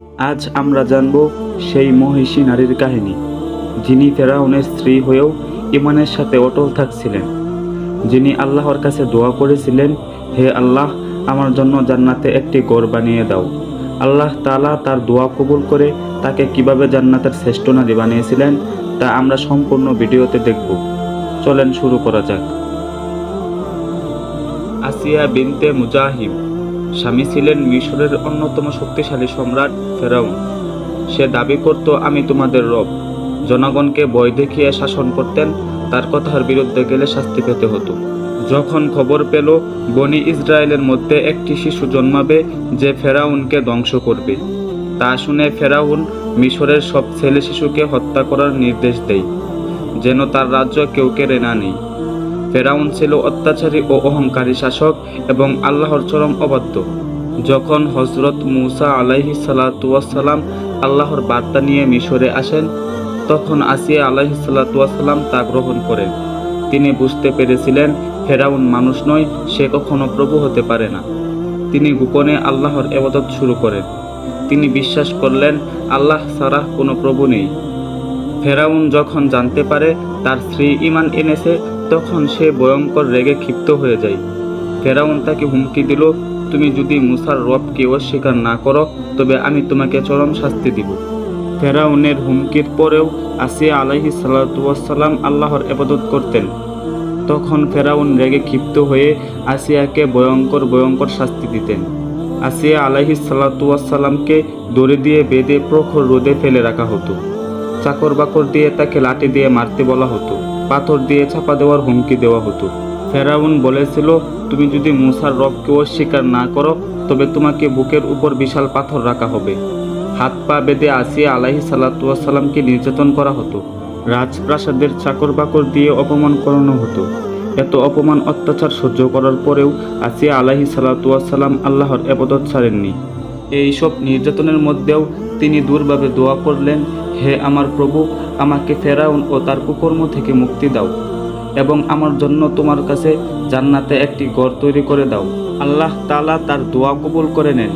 আজ আমরা জানব সেই মহিষী নারীর কাহিনী, যিনি ফেরাউনের স্ত্রী হয়েও ঈমানের সাথে অটল থাকছিলেন, যিনি আল্লাহর কাছে দোয়া করেছিলেন, হে আল্লাহ, আমার জন্য জান্নাতে একটি ঘর বানিয়ে দাও। আল্লাহ তাআলা তার দোয়া কবুল করে তাকে কিভাবে জান্নাতের শ্রেষ্ঠ নারী বানিয়েছিলেন তা আমরা সম্পূর্ণ ভিডিওতে দেখব। চলেন শুরু করা যাক। আসিয়া বিনতে মুজাহিম স্বামী ছিলেন মিশরের অন্যতম শক্তিশালী সম্রাট ফেরাউন। সে দাবি করত, আমি তোমাদের রব। জনগণকে ভয় দেখিয়ে শাসন করতেন, তার কথার বিরুদ্ধে গেলে শাস্তি পেতে হতো। যখন খবর পেল বনি ইসরায়েলের মধ্যে একটি শিশু জন্মাবে যে ফেরাউনকে ধ্বংস করবে, তা শুনে ফেরাউন মিশরের সব ছেলে শিশুকে হত্যা করার নির্দেশ দেয়, যেন তার রাজ্য কেউ কেড়ে না নেয়। ফেরাউন ছিল অত্যাচারী ও অহংকারী শাসক এবং আল্লাহর চরম অবাধ্য। যখন হযরত মূসা আলাইহিস সালাতু ওয়াস সালাম আল্লাহর বার্তা নিয়ে মিশরে আসেন, তখন আসিয়া আলাইহিস সালাতু ওয়াস সালাম তা গ্রহণ করেন। তিনি বুঝতে পেরেছিলেন ফেরাউন মানুষ নয়, সে কখনো প্রভু হতে পারে না। তিনি গোপনে আল্লাহর ইবাদত শুরু করেন। তিনি বিশ্বাস করলেন আল্লাহ ছাড়া কোনো প্রভু নেই। ফেরাউন যখন জানতে পারে তার স্ত্রী ঈমান এনেছে, তখন সে ভয়ঙ্কর রেগে ক্ষিপ্ত হয়ে যায়। ফেরাউন তাকে হুমকি দিল, তুমি যদি মূসার রবকে অস্বীকার না করো তবে আমি তোমাকে চরম শাস্তি দিব। ফেরাউনের হুমকির পরেও আসিয়া আলাইহিস সালাতু ওয়াস সালাম আল্লাহর ইবাদত করতেন। তখন ফেরাউন রেগে ক্ষিপ্ত হয়ে আসিয়াকে ভয়ঙ্কর শাস্তি দিতেন। আসিয়া আলাইহিস সালাতু ওয়াস সালামকে দড়ি দিয়ে বেঁধে প্রখর রোদে ফেলে রাখা হতো। চাকর বাকর দিয়ে তাকে লাঠি দিয়ে মারতে বলা হতো, পাথর দিয়ে চাপা দেওয়ার হুমকি দেওয়া হতো। ফেরাউন বলেছিল, তুমি যদি মূসার রবকে অস্বীকার না করো তবে তোমাকে বুকের উপর বিশাল পাথর রাখা হবে। হাত পা বেঁধে আসিয়া আলাইহিস সালাতু ওয়াস সালামকে নির্যাতন করা হতো। রাজপ্রাসাদের চাকর বাকর দিয়ে অপমান করানো হতো। এত অপমান অত্যাচার সহ্য করার পরেও আসিয়া আলাইহিস সালাতু ওয়াস সালাম আল্লাহর ইবাদত ছাড়েননি। এই সব নির্যাতনের মধ্যেও তিনি দুর্ভাবে দোয়া করলেন, হে আমার প্রভু, আমাকে ফেরাউন ও তার কুকর্ম থেকে মুক্তি দাও এবং আমার জন্য তোমার কাছে জান্নাতে একটি ঘর তৈরি করে দাও। আল্লাহ তাআলা তার দোয়া কবুল করে নেন।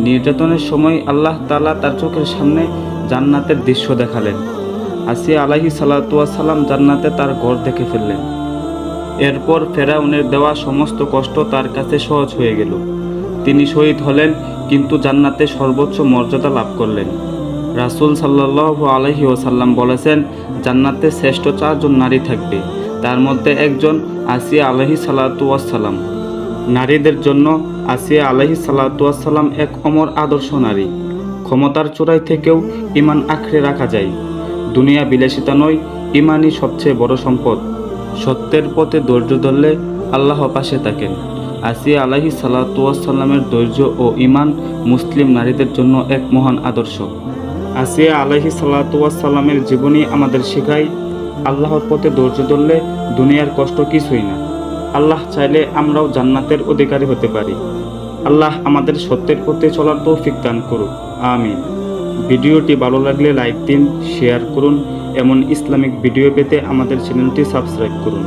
নির্যাতনের সময় আল্লাহ তাআলা তার চোখের সামনে জান্নাতের দৃশ্য দেখালেন। আসিয়া আলাইহিস সালাতু ওয়াস সালাম জান্নাতে তার ঘর দেখে ফেললেন। এরপর ফেরাউনের দেওয়া সমস্ত কষ্ট তার কাছে সহজ হয়ে গেল। তিনি শহীদ হলেন, কিন্তু জান্নাতে সর্বোচ্চ মর্যাদা লাভ করলেন। রাসূল সাল্লাল্লাহু আলাইহি ওয়াসাল্লাম বলেছেন, জান্নাতে শ্রেষ্ঠ 4 জন নারী থাকবে, তার মধ্যে একজন আসিয়া আলাইহিস সালাতু ওয়াস সালাম। নারীদের জন্য আসিয়া আলাইহিস সালাতু ওয়াস সালাম এক অমর আদর্শ নারী। ক্ষমতার চূড়ায় থেকেও ঈমান আঁকড়ে রাখা যায়। দুনিয়া বিলাসিতা নয়, ঈমানই সবচেয়ে বড় সম্পদ। সত্যের পথে ধৈর্য ধরলে আল্লাহ পাশে থাকেন। আসিয়া আলাইহিস সালাতু ওয়াস সালামের ধৈর্য ও ঈমান মুসলিম নারীদের জন্য এক মহান আদর্শ। আসিয়া আলাইহিস সালাতু ওয়াস সালামের জীবনী আমাদের শেখায়, আল্লাহর পথে ধৈর্য ধরলে দুনিয়ার কষ্ট কিছুই না। আল্লাহ চাইলে আমরাও জান্নাতের অধিকারী হতে পারি। আল্লাহ আমাদের সত্যের পথে চলার তৌফিক দান করুন, আমিন। ভিডিওটি ভালো লাগলে লাইক দিন, শেয়ার করুন। এমন ইসলামিক ভিডিও পেতে আমাদের চ্যানেলটি সাবস্ক্রাইব করুন।